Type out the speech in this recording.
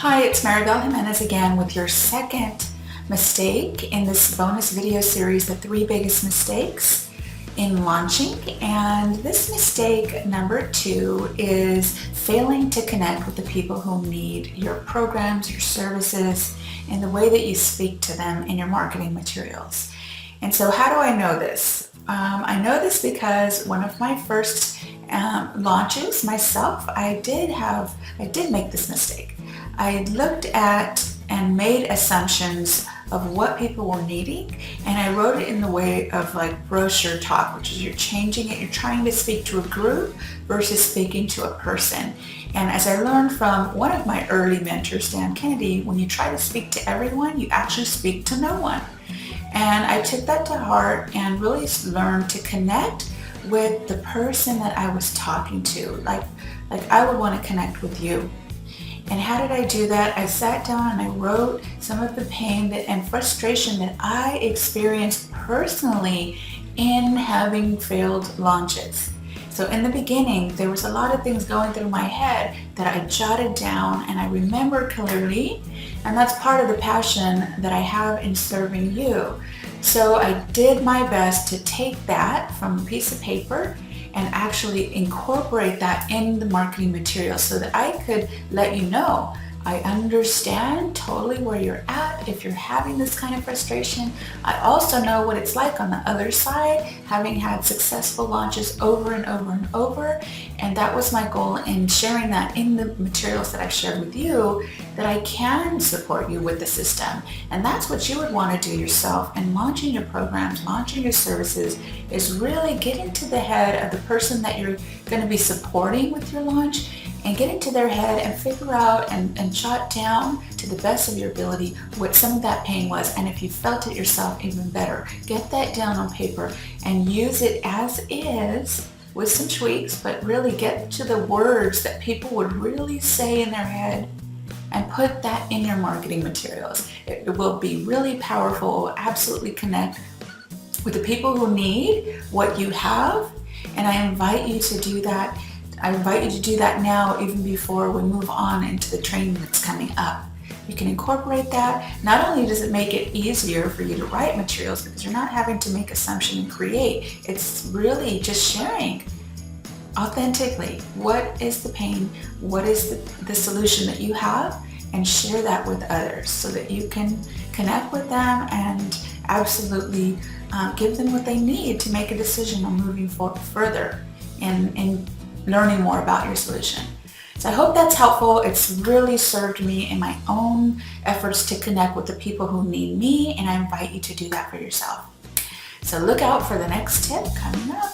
Hi, it's Maribel Jimenez again with your second mistake in this bonus video series, The 3 Biggest Mistakes in Launching. And this mistake number 2 is failing to connect with the people who need your programs, your services, and the way that you speak to them in your marketing materials. And so how do I know this? I know this because one of my first launches myself, I did make this mistake. I looked at and made assumptions of what people were needing, and I wrote it in the way of like brochure talk, which is you're changing it, you're trying to speak to a group versus speaking to a person. And as I learned from one of my early mentors, Dan Kennedy, when you try to speak to everyone, you actually speak to no one. And I took that to heart and really learned to connect with the person that I was talking to, like I would want to connect with you. And how did I do that? I sat down and I wrote some of the pain and frustration that I experienced personally in having failed launches. So in the beginning, there was a lot of things going through my head that I jotted down and I remember clearly, and that's part of the passion that I have in serving you. So I did my best to take that from a piece of paper and actually incorporate that in the marketing material so that I could let you know I understand totally where you're at if you're having this kind of frustration. I also know what it's like on the other side, having had successful launches over and over and over. And that was my goal in sharing that in the materials that I've shared with you, that I can support you with the system. And that's what you would want to do yourself. And launching your programs, launching your services is really getting to the head of the person that you're going to be supporting with your launch, and get into their head and figure out and jot down to the best of your ability what some of that pain was. And if you felt it yourself, even better. Get that down on paper and use it as is with some tweaks, but really get to the words that people would really say in their head and put that in your marketing materials. It will be really powerful. It will absolutely connect with the people who need what you have. And I invite you to do that. I invite you to do that now, even before we move on into the training that's coming up. You can incorporate that. Not only does it make it easier for you to write materials because you're not having to make assumption and create, it's really just sharing authentically what is the pain, what is the solution that you have, and share that with others so that you can connect with them and absolutely give them what they need to make a decision on moving further and learning more about your solution. So I hope that's helpful. It's really served me in my own efforts to connect with the people who need me, and I invite you to do that for yourself. So look out for the next tip coming up.